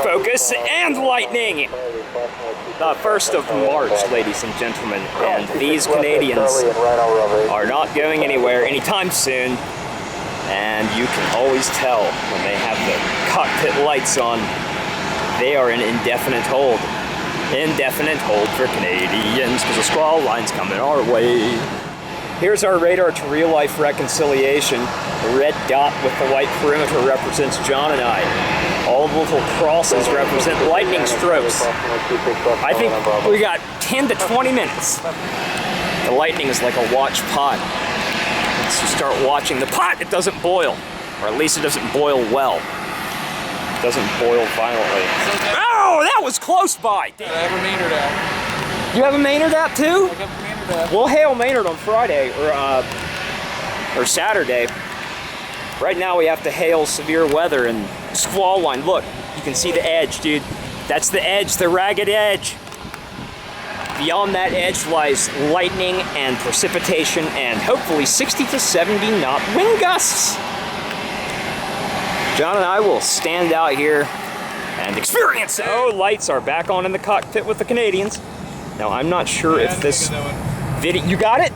Focus and lightning! The 1st of March, ladies and gentlemen, and these Canadians are not going anywhere anytime soon, and you can always tell when they have the cockpit lights on, they are in indefinite hold. Indefinite hold for Canadians, because the squall line's coming our way. Here's our radar to real-life reconciliation. The red dot with the white perimeter represents John and I. All the little crosses represent lightning strokes. I think we got 10 to 20 minutes. The lightning is like a watch pot. Once you start watching the pot, it doesn't boil. Or at least it doesn't boil well. It doesn't boil violently. Oh, that was close by! I have a Maynard out. You have a Maynard out too? I got the Maynard out. We'll hail Maynard on Friday, or Saturday. Right now we have to hail severe weather and squall line. Look, you can see the edge, dude. That's the edge, the ragged edge. Beyond that edge lies lightning and precipitation and hopefully 60 to 70 knot wind gusts. John and I will stand out here and experience it. Oh, lights are back on in the cockpit with the Canadians. Now, I'm not sure if this video... You got it?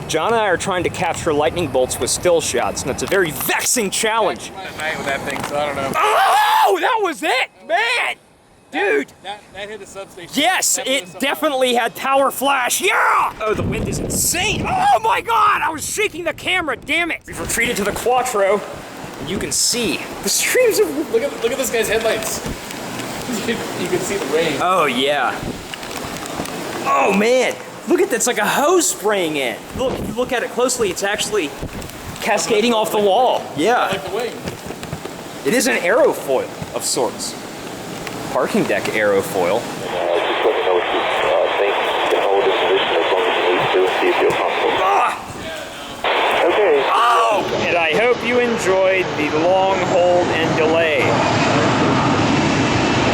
John and I are trying to capture lightning bolts with still shots, and it's a very vexing challenge. At night with that thing, so I don't know. Oh, that was it, man! Dude! That hit a substation. Yes, it definitely had power flash. Yeah! Oh, the wind is insane. Oh my God, I was shaking the camera, damn it. We've retreated to the Quattro, and you can see the streams of... Look at this guy's headlights. You can see the rain. Oh, yeah. Oh, man. Look at that, it's like a hose spraying in. Look, if you look at it closely, it's actually cascading off the wall. Yeah. Like the wing. It is an aerofoil of sorts. Parking deck aerofoil. Just let me know if you think you can hold this position as long as you need to, see if you're comfortable. Ah! Okay. Oh! And I hope you enjoyed the long hold and delay.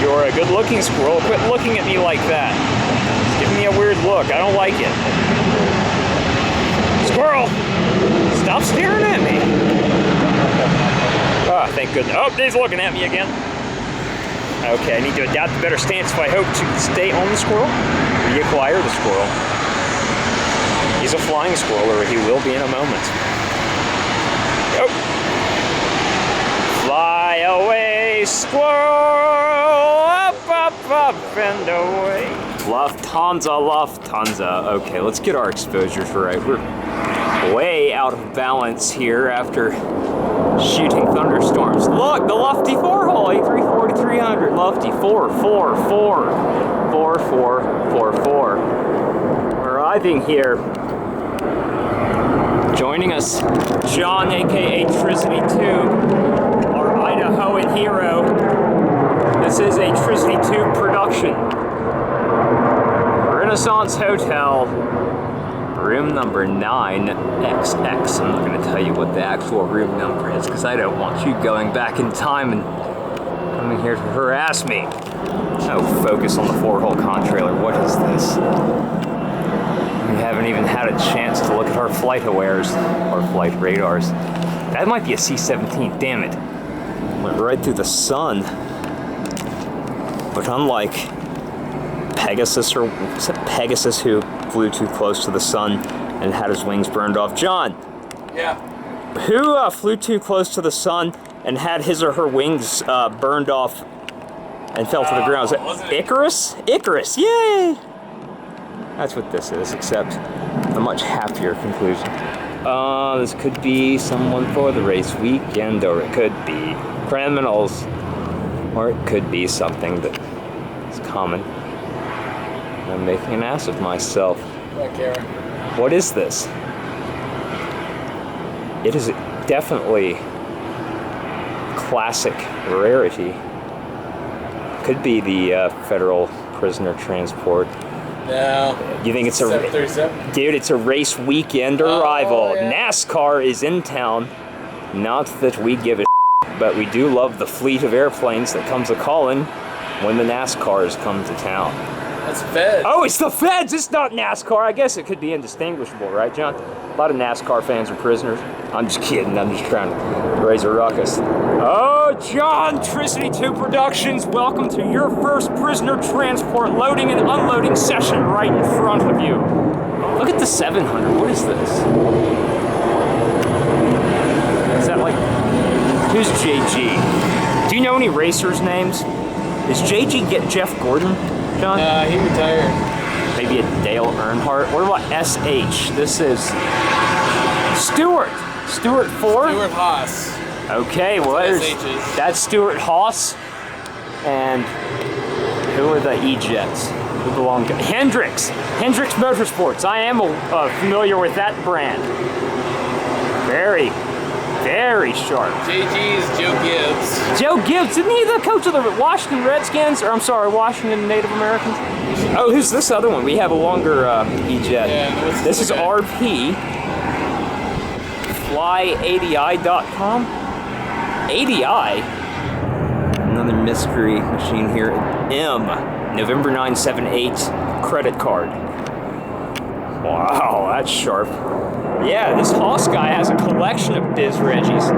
You're a good-looking squirrel. Quit looking at me like that. It's giving me a weird look. I don't like it. Squirrel! Stop staring at me. Ah, thank goodness. Oh, he's looking at me again. Okay, I need to adapt a better stance if I hope to stay on the squirrel, reacquire the squirrel. He's a flying squirrel, or he will be in a moment. Go! Fly away, squirrel, up, up, up, and away. Lufthansa, Lufthansa. Okay, let's get our exposures right. We're way out of balance here after shooting thunderstorms. Look, the Lufty 4-hole, A340-300. Lufty 4444444. Arriving here. Joining us, John, aka Trizity 2, our Idahoan hero. This is a Trizity 2 production. Renaissance Hotel. Room number 9XX. I'm not going to tell you what the actual room number is because I don't want you going back in time and coming here to harass me. Oh, focus on the 4-hole contrailer. What is this? We haven't even had a chance to look at our flight awares, our flight radars. That might be a C-17, damn it. Went right through the sun. But unlike Pegasus, or was it Pegasus who flew too close to the sun and had his wings burned off? John! Yeah. Who flew too close to the sun and had his or her wings burned off and fell to the ground? Was it Icarus? Icarus, yay! That's what this is, except a much happier conclusion. This could be someone for the race weekend, or it could be criminals, or it could be something that is common. I'm making an ass of myself. What is this? It is definitely classic rarity. Could be the federal prisoner transport. No. You think it's a... 737? Dude, it's a race weekend arrival. Yeah. NASCAR is in town. Not that we give a but we do love the fleet of airplanes that comes a-calling when the NASCARs come to town. That's Feds. Oh, it's the Feds! It's not NASCAR. I guess it could be indistinguishable, right, John? A lot of NASCAR fans are prisoners. I'm just kidding. I'm just trying to raise a ruckus. Oh, John, Trizity 2 Productions. Welcome to your first prisoner transport loading and unloading session right in front of you. Look at the 700. What is this? Is that like... Who's JG? Do you know any racers' names? Is JG get Jeff Gordon, John? He retired. Maybe a Dale Earnhardt. What about SH? This is Stewart. Stewart 4? Stewart Haas. Okay, well that's Stewart Haas. And who are the E-Jets? Who belong to Hendricks. Hendricks Motorsports. I am familiar with that brand. Very, very sharp. JG's Joe Gibbs. Joe Gibbs, isn't he the coach of the Washington Redskins? Or I'm sorry, Washington Native Americans? Oh, who's this other one? We have a longer E-Jet. Yeah, this is RP. Fly80i.com. ADI. Another mystery machine here. M. November 978 credit card. Wow, that's sharp. Yeah, this Haas guy has a collection of biz Reggies.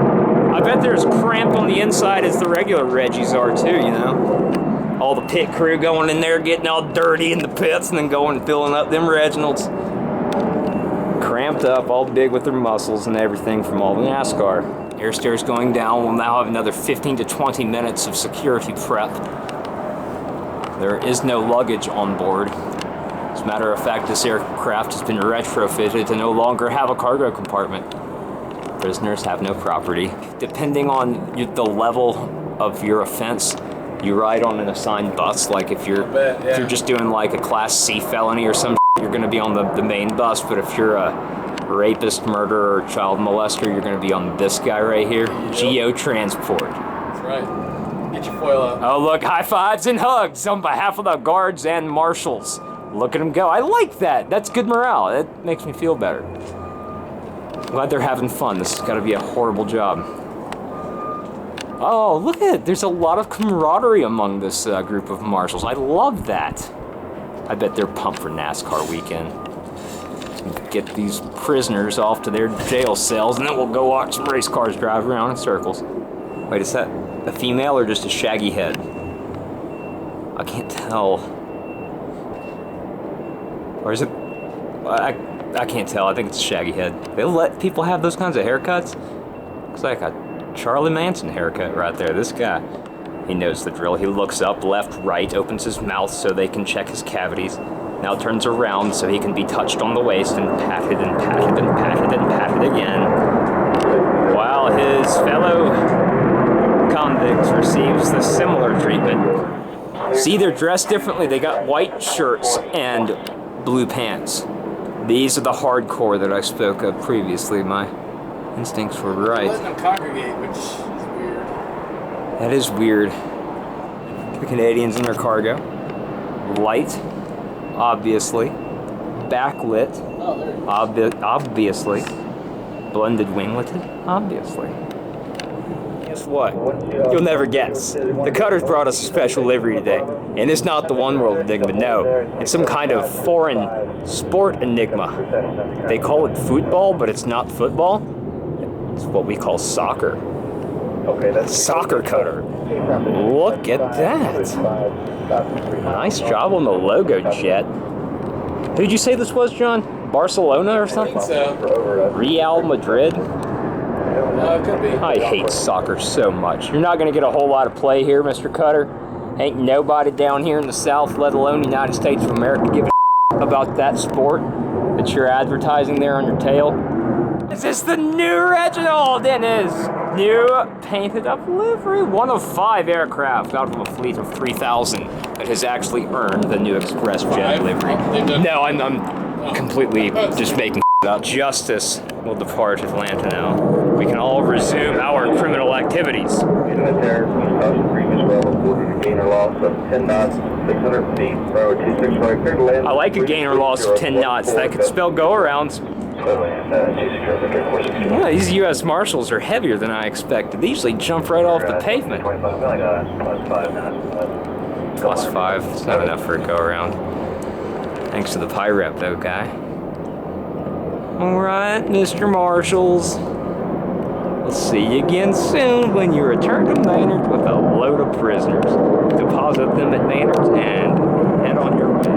I bet they're as cramped on the inside as the regular Reggies are too, you know? All the pit crew going in there, getting all dirty in the pits, and then going and filling up them Reginalds. Cramped up, all big with their muscles and everything from all the NASCAR. Air stairs going down. We'll now have another 15 to 20 minutes of security prep. There is no luggage on board. As a matter of fact, this aircraft has been retrofitted to no longer have a cargo compartment. Prisoners have no property. Depending on the level of your offense, you ride on an assigned bus. Like if you're if you're just doing like a Class C felony or some shit, you're going to be on the main bus. But if you're a rapist, murderer, or child molester, you're going to be on this guy right here. Geo Transport. That's right. Get your foil out. Oh look, high fives and hugs on behalf of the guards and marshals. Look at them go. I like that. That's good morale. It makes me feel better. Glad they're having fun. This has got to be a horrible job. Oh, look at it. There's a lot of camaraderie among this group of marshals. I love that. I bet they're pumped for NASCAR weekend. Get these prisoners off to their jail cells, and then we'll go watch some race cars drive around in circles. Wait, is that a female or just a shaggy head? I can't tell. Or is it... I can't tell. I think it's a shaggy head. They'll let people have those kinds of haircuts? Looks like a Charlie Manson haircut right there. This guy, he knows the drill. He looks up, left, right, opens his mouth so they can check his cavities. Now turns around so he can be touched on the waist and patted and patted and patted and patted again. While his fellow convicts receives the similar treatment. See, they're dressed differently. They got white shirts and blue pants. These are the hardcore that I spoke of previously. My instincts were right. Letting them congregate, which is weird. That is weird. The Canadians in their cargo. Light, obviously. Backlit, obviously. Blended wingleted, obviously. Guess what? You'll never guess. The Cutters brought us a special livery today. And it's not the One World Enigma, no. It's some kind of foreign sport enigma. They call it football, but it's not football. It's what we call soccer. Okay, that's soccer cutter. Look at that. Nice job on the logo, Jet. Who did you say this was, John? Barcelona or something? I think so. Real Madrid? It could be. I hate soccer so much. You're not going to get a whole lot of play here, Mr. Cutter. Ain't nobody down here in the South, let alone the United States of America, give a about that sport that you're advertising there on your tail. Is this the new Reginald in his new painted up livery? One of 5 aircraft out of a fleet of 3,000 that has actually earned the new Express Jet livery. No, I'm completely just making up. Justice will depart Atlanta now. We can all resume our criminal activities. I like a gain or loss of 10 knots. That could spell go-arounds. Yeah, these U.S. Marshals are heavier than I expected. They usually jump right off the pavement. Plus 5. It's not enough for a go-around. Thanks to the PIREP, though, guy. Alright, Mr. Marshals. We'll see you again soon when you return to Maynard with a load of prisoners. Deposit them at Maynard's and head on your way.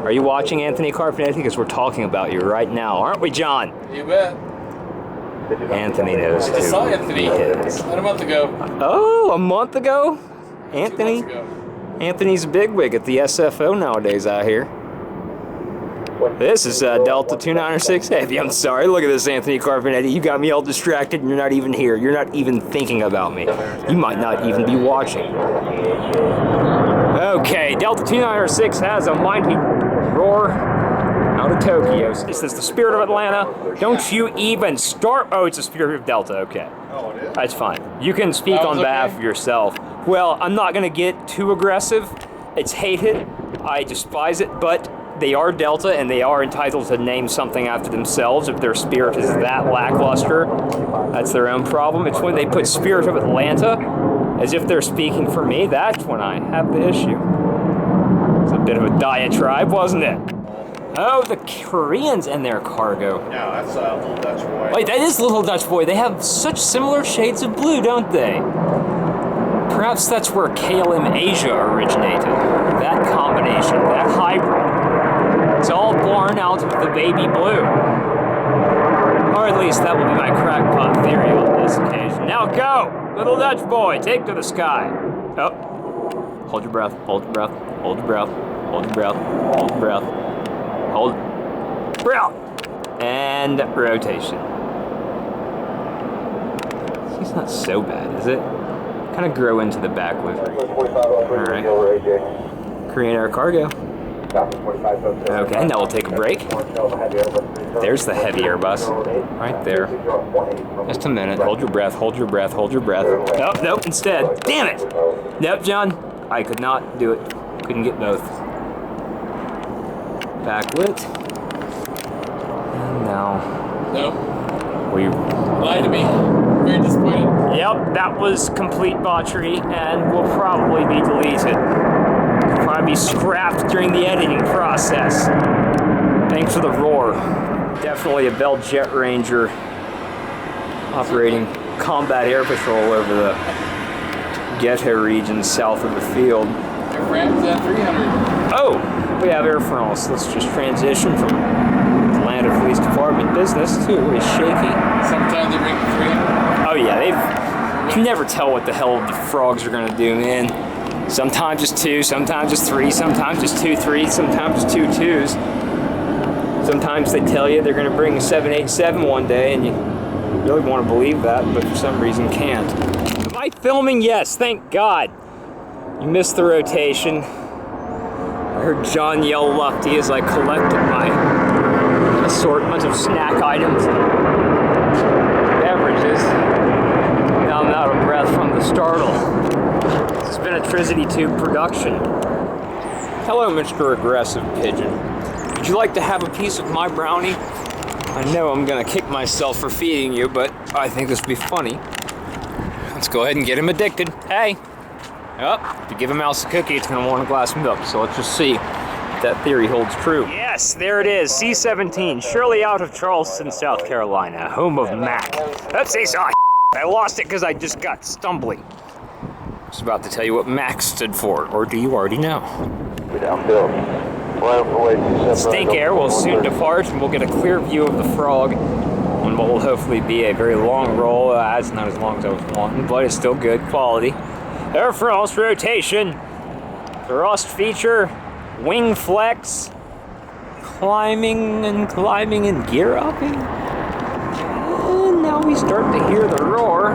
Are you watching, Anthony Carpenetti? Because we're talking about you right now, aren't we, John? You bet. Anthony knows I saw who Anthony he is. about a month ago. Oh, a month ago? Anthony? 2 months ago. Anthony's a bigwig at the SFO nowadays, I hear. This is Delta 296 Heavy. I'm sorry, look at this, Anthony Carpenetti. You got me all distracted and you're not even here. You're not even thinking about me. You might not even be watching. Okay, Delta 296 has a mighty roar out of Tokyo. This is the Spirit of Atlanta. Don't you even start. Oh, it's the Spirit of Delta. Okay. Oh, it is? That's fine. You can speak on behalf of yourself. Well, I'm not going to get too aggressive. It's hated. I despise it, but they are Delta, and they are entitled to name something after themselves if their spirit is that lackluster. That's their own problem. It's when they put Spirit of Atlanta as if they're speaking for me. That's when I have the issue. It's a bit of a diatribe, wasn't it? Oh, the Koreans and their cargo. No, that's Little Dutch Boy. Wait, that is Little Dutch Boy. They have such similar shades of blue, don't they? Perhaps that's where KLM Asia originated. That combination, that hybrid. It's all born out of the baby blue. Or at least that will be my crackpot theory on this occasion. Now go! Little Dutch Boy, take to the sky. Oh. Hold your breath, hold your breath, hold your breath, hold your breath, hold your breath. Hold breath. And rotation. It's not so bad, is it? Kind of grow into the back livery. Alright. Korean Air Cargo. Okay, now we'll take a break. There's the heavy Airbus. Right there. Just a minute. Hold your breath, hold your breath, hold your breath. Nope, nope, instead. Damn it! Nope, John. I could not do it. Couldn't get both. Backlit. And now. Nope. We Lied to me. Very disappointed. Yep, that was complete botchery and will probably be deleted. Probably be scrapped during the editing process. Thanks for the roar. Definitely a Bell Jet Ranger operating combat air patrol over the ghetto regions south of the field. Air France at 300. Oh, we have Air France. Let's just transition from Atlanta Police Department business to a shaky. Sometimes they bring 300. Oh yeah, you can never tell what the hell the frogs are gonna do, man. Sometimes it's 2, sometimes it's 3, sometimes it's 2 3, sometimes it's 2 2s. Sometimes they tell you they're gonna bring a 787 one day, and you really want to believe that, but for some reason can't. Am I filming? Yes, thank God. You missed the rotation. I heard John yell lefty as I collected my assortment of snack items and beverages. Now I'm out of breath from the startle. It's been a Trizity Tube production. Hello, Mr. Aggressive Pigeon. Would you like to have a piece of my brownie? I know I'm gonna kick myself for feeding you, but I think this would be funny. Let's go ahead and get him addicted. Hey! Oh, if you give a mouse a cookie, it's gonna want a glass of milk, so let's just see if that theory holds true. Yes, there it is, C-17, surely out of Charleston, South Carolina, home of Mac. Oopsies, oh, I lost it because I just got stumbling. I was about to tell you what Mac stood for, or do you already know? Stink Air will soon depart, and we'll get a clear view of the frog on what will hopefully be a very long roll. It's not as long as I was wanting, but it's still good quality. Air France rotation, thrust feature, wing flex, climbing and gear upping. And now we start to hear the roar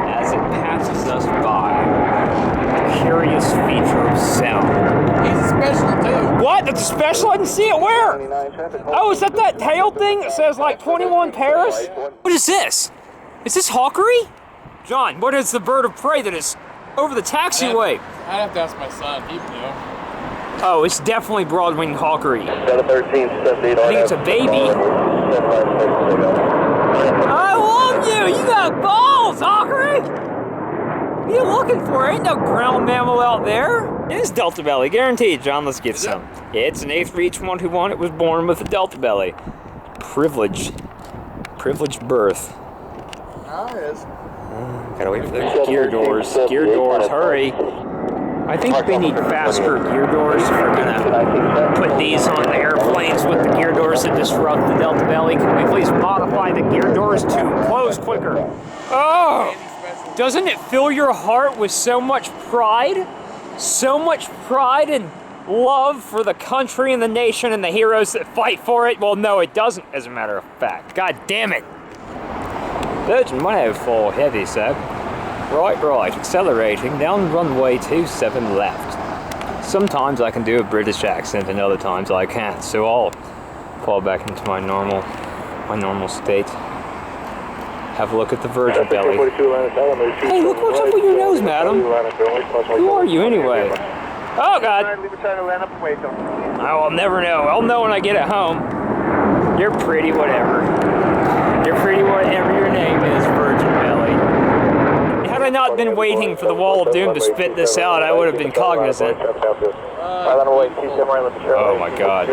as it passes us by. A curious feature of sound. He's a special too. What? That's a special? I didn't see it. Where? Oh, is that tail thing that says like 21 Paris? What is this? Is this hawkery? John, what is the bird of prey that is over the taxiway? I'd have to ask my son. He'd know. Oh, it's definitely broad-winged hawkery. 713, I think it's a baby. I love you! You got balls, hawkery! What are you looking for? Ain't no ground mammal out there. It is Delta Belly, guaranteed, John. Let's get some. Yeah, it's an eighth for each one who won. It was born with a Delta Belly. Privileged birth. Gotta wait for the gear doors. Gear doors, hurry. I think they need faster gear doors if we're gonna put these on the airplanes with the gear doors that disrupt the Delta Valley. Can we please modify the gear doors to close quicker? Oh! Doesn't it fill your heart with so much pride? So much pride and love for the country and the nation and the heroes that fight for it? Well, no, it doesn't, as a matter of fact. God damn it! Virgin 104 heavy, sir. Right, accelerating down runway 27 left. Sometimes I can do a British accent and other times I can't, so I'll fall back into my normal state. Have a look at the Virgin belly. Hey, look what's up with your nose, madam. Who are you anyway? Oh God! I will never know. I'll know when I get it home. You're pretty, whatever. You're pretty, whatever your name is, Virgin belly. Had I not been waiting for the Wall of Doom to spit this out, I would have been cognizant. Oh my God.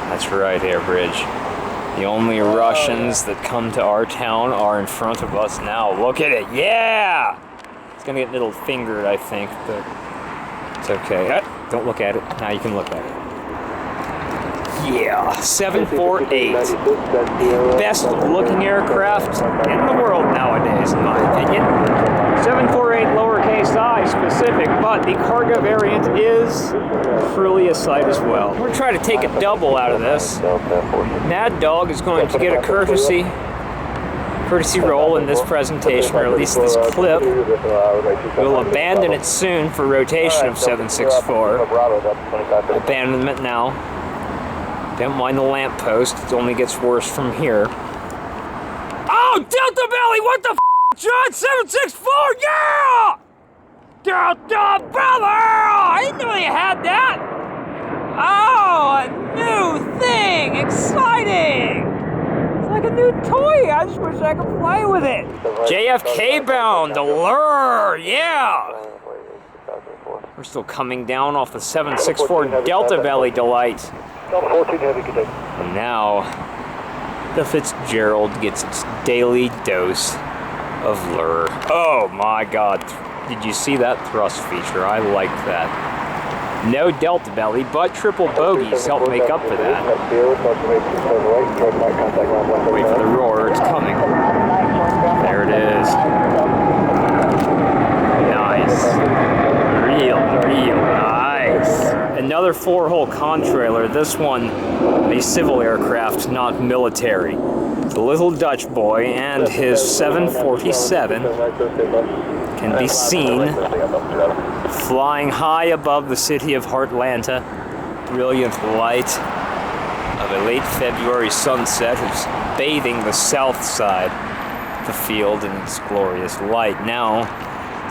That's right, Air Bridge. The only Russians that come to our town are in front of us now. Look at it, yeah! It's gonna get middle fingered, I think, but it's okay. Don't look at it. Now you can look at it. Yeah, 748. Best looking aircraft in the world nowadays, in my opinion. 748 lowercase I specific, but the cargo variant is truly a sight as well. We're going to try to take a double out of this. Mad Dog is going to get a courtesy role in this presentation, or at least this clip. We'll abandon it soon for rotation of 764. Abandonment now. Don't mind the lamppost, it only gets worse from here. Oh, Delta Valley, what the f***, John? 764, yeah! Delta Valley! I didn't know you had that! Oh, a new thing! Exciting! It's like a new toy, I just wish I could play with it. JFK bound, Allure, yeah! We're still coming down off the 764 Delta Valley Delight. And now, the Fitzgerald gets its daily dose of lure. Oh my God, did you see that thrust feature? I like that. No Delta Belly, but triple bogeys help make up for that. Wait for the roar, it's coming. There it is. Nice. Real nice. Another 4-hole con-trailer, this one a civil aircraft, not military. The little Dutch boy and his 747 can be seen flying high above the city of Heartlanta. Brilliant light of a late February sunset is bathing the south side of the field in its glorious light. Now,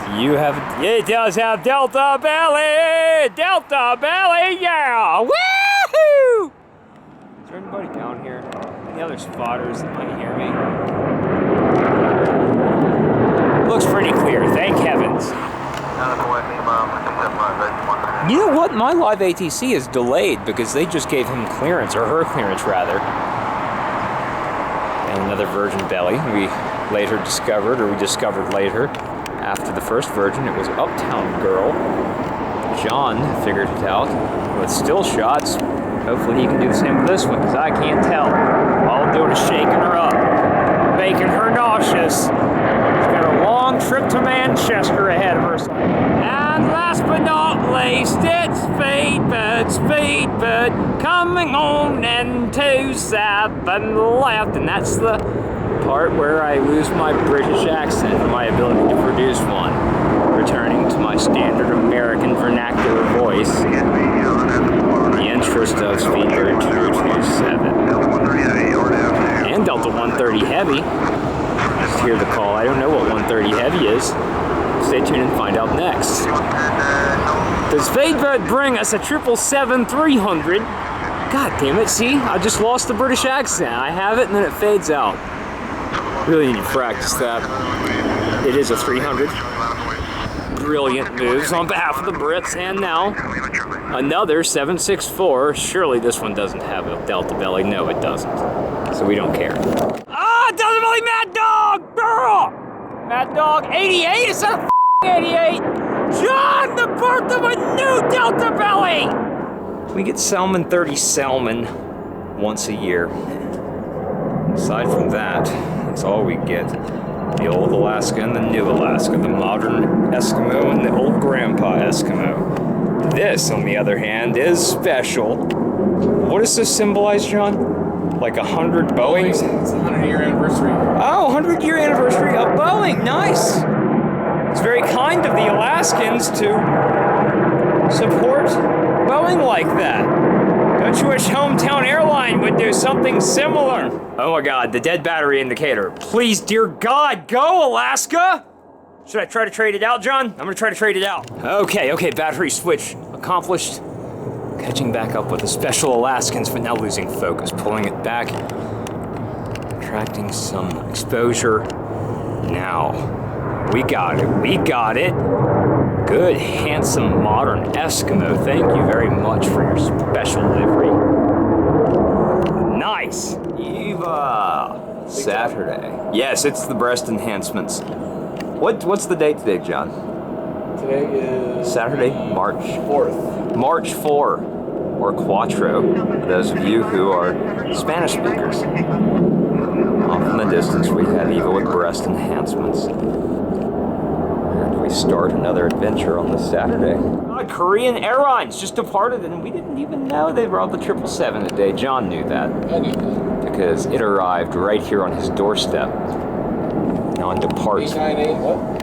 it does have Delta Valley! Delta Valley, yeah! Woohoo! Is there anybody down here? Any other spotters that might hear me? Looks pretty clear, thank heavens. You know what? My live ATC is delayed because they just gave him clearance, or her clearance rather. And another Virgin belly we discovered later. After the first Virgin, it was Uptown Girl. John figured it out with still shots. Hopefully he can do the same with this one, because I can't tell. All I'm doing is shaking her up, making her nauseous. She's got a long trip to Manchester ahead of her. And last but not least, it's Speedbird, coming on into 7 left, and that's the part where I lose my British accent and my ability to produce one, returning to my standard American vernacular voice in the interest of Speedbird 227 and Delta 130 Heavy. Just hear the call. I don't know what 130 Heavy is. Stay tuned and find out next. Does Speedbird bring us a 777-300? God damn it, see? I just lost the British accent. I have it and then it fades out. Really need to practice that. It is a 300. Brilliant moves on behalf of the Brits. And now, another 764. Surely this one doesn't have a Delta Belly. No, it doesn't. So we don't care. Ah, Delta Belly Mad Dog! Mad Dog, 88? Is that a 88? John, the birth of a new Delta Belly! We get Salmon 30 salmon once a year. Aside from that, that's all we get. The old Alaska and the new Alaska, the modern Eskimo and the old grandpa Eskimo. This, on the other hand, is special. What does this symbolize, John? Like 100 Boeings? It's a 100-year anniversary. Oh, 100-year anniversary of Boeing. Nice. It's very kind of the Alaskans to support Boeing like that. Don't you wish Hometown Airline would do something similar? Oh my God, the dead battery indicator. Please, dear God, go Alaska! Should I try to trade it out, John? I'm gonna try to trade it out. Okay, battery switch accomplished. Catching back up with the special Alaskans, but now losing focus, pulling it back. Attracting some exposure. Now, we got it. Good, handsome, modern Eskimo. Thank you very much for your special livery. Nice. Eva. Saturday. Yes, it's the breast enhancements. What's the date today, John? Today is Saturday, March 4th. March 4, or Cuatro, for those of you who are Spanish speakers. Off in the distance, we have Eva with breast enhancements. And we start another adventure on this Saturday. Korean Airlines just departed, and we didn't even know they brought the 777 today. John knew that. I knew that. Because it arrived right here on his doorstep. Now on departs. 898 what?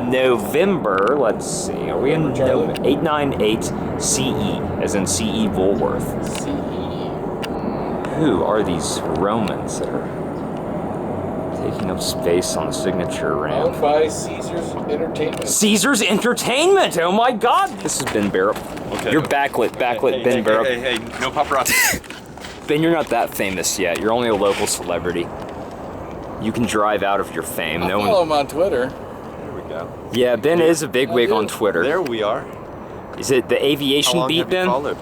November, let's see, are we in November? 898 CE, as in CE Woolworth. CE. Who are these Romans that are taking up space on the signature ramp? Owned by Caesars Entertainment. Caesars Entertainment! Oh my God! This is Ben Barrett. Okay. You're backlit, Ben Barrett. Hey, no paparazzi. Ben, you're not that famous yet. You're only a local celebrity. You can drive out of your fame. I follow him on Twitter. Yeah, Ben is a bigwig on Twitter. There we are. Is it the aviation beat, Ben? Followed?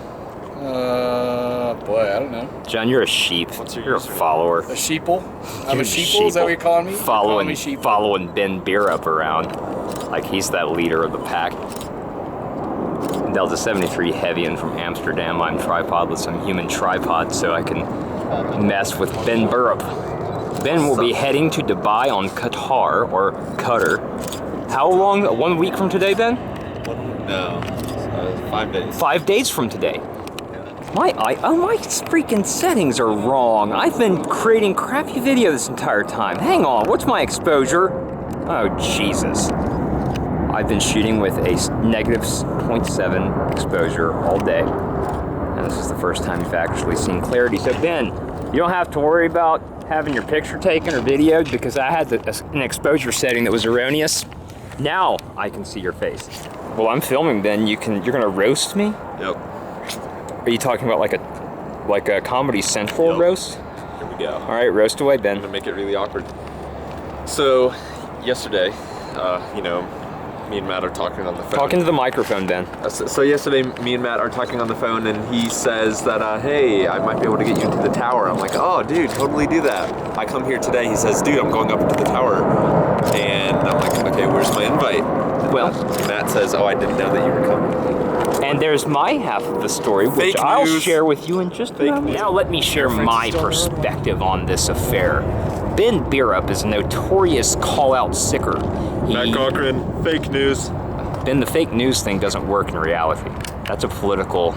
Boy, I don't know. John, you're a sheep. You're a follower. A sheeple? I'm You're a sheeple? Is that what you're calling me? Following Ben Beerup around like he's that leader of the pack. Delta 73 Heavian from Amsterdam. I'm tripodless. I'm human tripod, so I can mess with Ben Beerup. Ben will be heading to Dubai on Qatar, or Qatar. How long? 1 week from today, Ben? No, 5 days. 5 days from today. My freaking settings are wrong. I've been creating crappy video this entire time. Hang on, what's my exposure? Oh, Jesus. I've been shooting with a negative 0.7 exposure all day. And this is the first time you've actually seen clarity. So Ben, you don't have to worry about having your picture taken or videoed because I had an exposure setting that was erroneous. Now I can see your face. Well, I'm filming, Ben. You're gonna roast me? Yep. Are you talking about like a Comedy Central roast? Here we go. All right, roast away, Ben. I'm gonna make it really awkward. So, yesterday, me and Matt are talking on the phone. Talking to the microphone, Ben. So yesterday, me and Matt are talking on the phone, and he says that, hey, I might be able to get you into the tower. I'm like, oh, dude, totally do that. I come here today. He says, dude, I'm going up into the tower. And I'm like, okay, where's my invite? Well, Matt says, oh, I didn't know that you were coming. and there's my half of the story, which Fake I'll news. share with you in just a moment. Now let me share my perspective on this affair. Ben Beerup is a notorious call-out sicker. Matt Cochran, fake news. Ben, the fake news thing doesn't work in reality. That's a political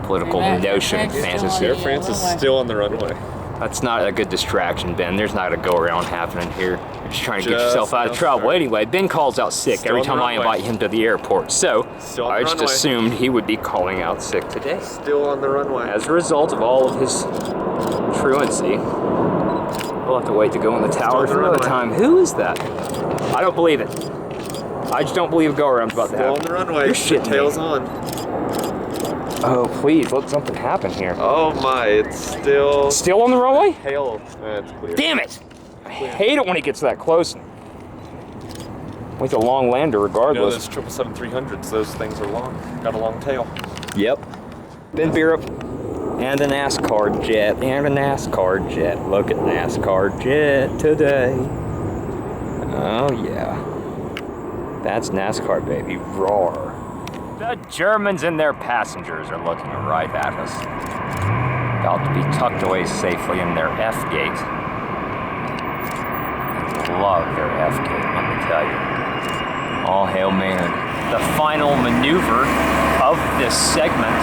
notion and fantasy. Air France is still on the runway. That's not a good distraction, Ben. There's not a go-around happening here. You're just trying to get yourself out of trouble. Anyway, Ben calls out sick Still every on the time I runway. invite him to the airport. So, Still on I the just runway. assumed he would be calling out sick today. Still on the runway. As a result of all of his truancy, we'll have to wait to go in the tower for another time. Who is that? I don't believe it. I just don't believe a go-around's about to Still happen. on the runway. You're shitting me. Tails on. Oh, please, let something happen here. Oh my, it's still Still on the runway? tail. That's clear. Damn it! I hate it when it gets that close. With a long lander, You know, regardless. those 777-300s, those things are long. Got a long tail. Yep. Ben Beerup and a NASCAR jet. Look at NASCAR jet today. Oh yeah. That's NASCAR, baby. Roar. The Germans and their passengers are looking right at us. About to be tucked away safely in their F-gate. Love their F-gate, let me tell you. All hail Maynard. The final maneuver of this segment,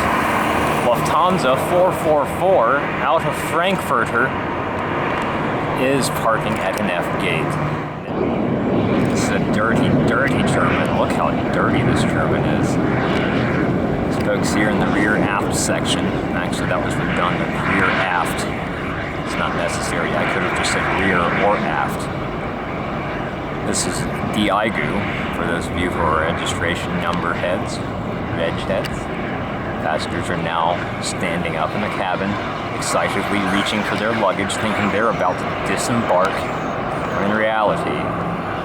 Lufthansa 444 out of Frankfurter is parking at an F-gate. This is a dirty, dirty German. Look how dirty this German is. These folks here in the rear aft section. Actually, that was redundant. Rear aft. It's not necessary. I could have just said rear or aft. This is DIGU, for those of you who are registration number heads, reg heads. Passengers are now standing up in the cabin, excitedly reaching for their luggage, thinking they're about to disembark. In reality,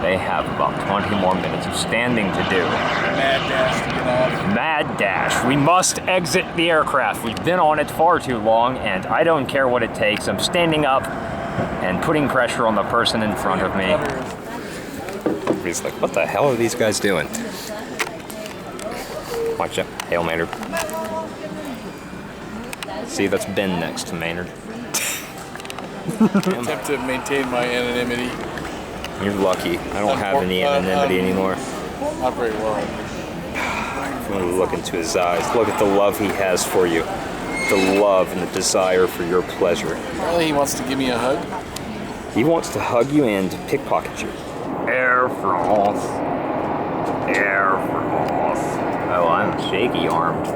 they have about 20 more minutes of standing to do. Mad dash to get off. Mad dash. We must exit the aircraft. We've been on it far too long, and I don't care what it takes. I'm standing up and putting pressure on the person in front of me. Everybody's like, what the hell are these guys doing? Watch out. Hail Maynard. See, that's Ben next to Maynard. Attempt to maintain my anonymity. You're lucky. I don't have any anonymity anymore. Not very well. If you want to look into his eyes, look at the love he has for you. The love and the desire for your pleasure. Apparently he wants to give me a hug. He wants to hug you and pickpocket you. Air France. Air France. Oh, I'm shaky-armed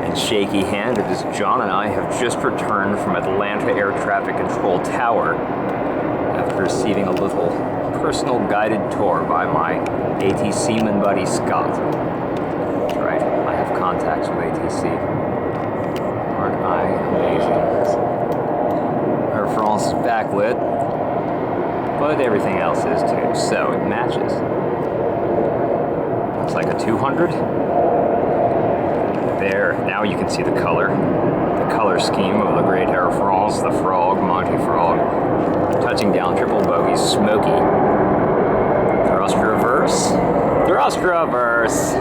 and shaky-handed as John and I have just returned from Atlanta Air Traffic Control Tower after receiving a little personal guided tour by my ATC man buddy Scott. That's right, I have contacts with ATC. Aren't I amazing? Air France is backlit, but everything else is too, so it matches. Looks like a 200. There, now you can see the color scheme of the great Air France, the frog, Monty Frog. Touching down, triple bogey, smoky. Thrust reverse. Thrust reverse.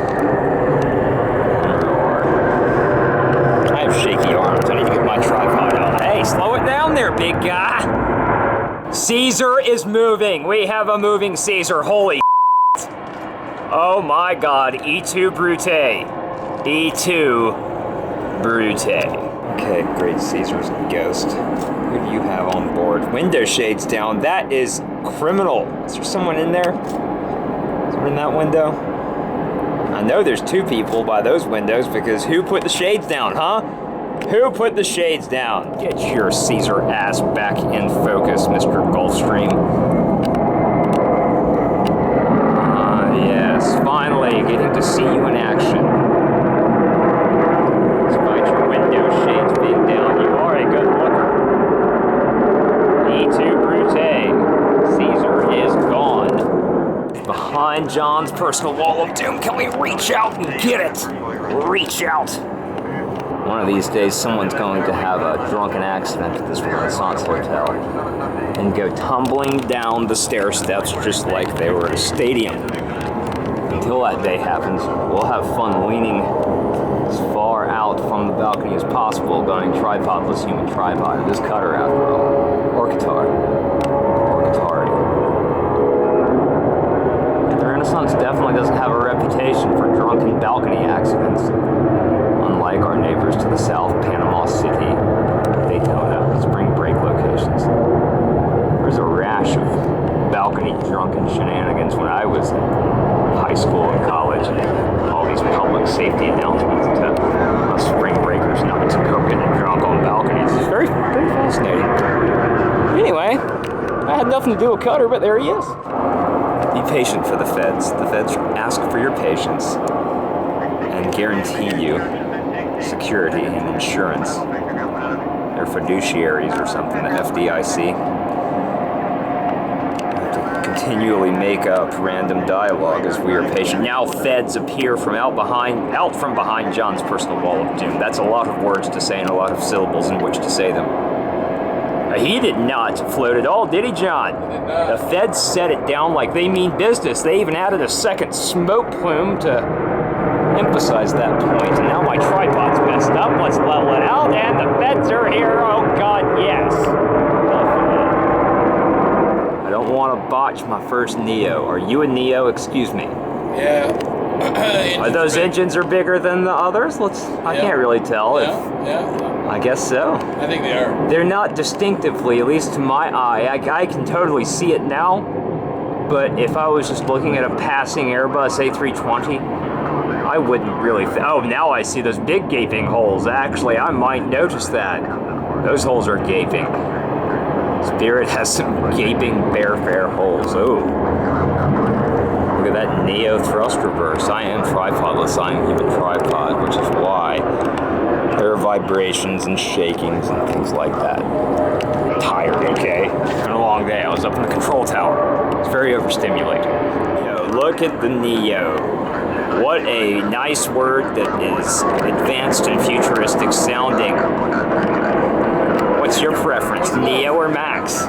I have shaky arms. I need to get my tripod out. Hey, slow it down there, big guy. Caesar is moving. We have a moving Caesar. Holy shit. Oh my god. E2 Brute. E2 Brute. Okay, great Caesar's ghost. Who do you have on board? Window shades down. That is criminal. Is there someone in there? Is there in that window? I know there's two people by those windows because who put the shades down, huh? Who put the shades down? Get your Caesar ass back in focus, Mr. Gulfstream. Yes, finally getting to see you in action. Despite your window shades being down, you are a good looker. E2 Brute. Caesar is gone. Behind John's personal wall of doom. Can we reach out and get it? Reach out. One of these days, someone's going to have a drunken accident at this Renaissance hotel and go tumbling down the stair steps just like they were at a stadium. Until that day happens, we'll have fun leaning as far out from the balcony as possible, going tripodless human tripod. It is Cutter after all. Or guitar. Or guitar. The Renaissance definitely doesn't have a reputation for drunken balcony accidents. Unlike our neighbors to the south, Panama City, Daytona, spring break locations. There's a rash of balcony drunken shenanigans when I was in high school and college, and all these public safety announcements to spring breakers not to coke and drunk on balconies. It's very, very fascinating. Anyway, I had nothing to do with Cutter, but there he is. Be patient for the feds. The feds ask for your patience and guarantee you security and insurance. They're fiduciaries or something, the FDIC. Continually make up random dialogue as we are patient. Now feds appear from out from behind John's personal wall of doom. That's a lot of words to say and a lot of syllables in which to say them. He did not float at all, did he, John? Did not. The feds set it down like they mean business. They even added a second smoke plume to emphasize that point. And now my tripod's messed up. Let's level it out, and the feds are here. Oh, God, yes. I don't want to botch my first Neo. Are you a Neo? Excuse me. Yeah. Are those engines are bigger than the others? I can't really tell. Yeah. I guess so. I think they are. They're not distinctively, at least to my eye. I can totally see it now, but if I was just looking at a passing Airbus A320, I wouldn't really. Oh, now I see those big gaping holes. Actually, I might notice that. Those holes are gaping. Spirit has some gaping bare holes. Oh. Look at that Neo thrust reverse. I am tripodless. I am even tripod, which is why there are vibrations and shakings and things like that. Tired, okay? It's been a long day. I was up in the control tower. It's very overstimulating. Look at the Neo. What a nice word that is advanced and futuristic sounding. What's your preference, Neo or Max?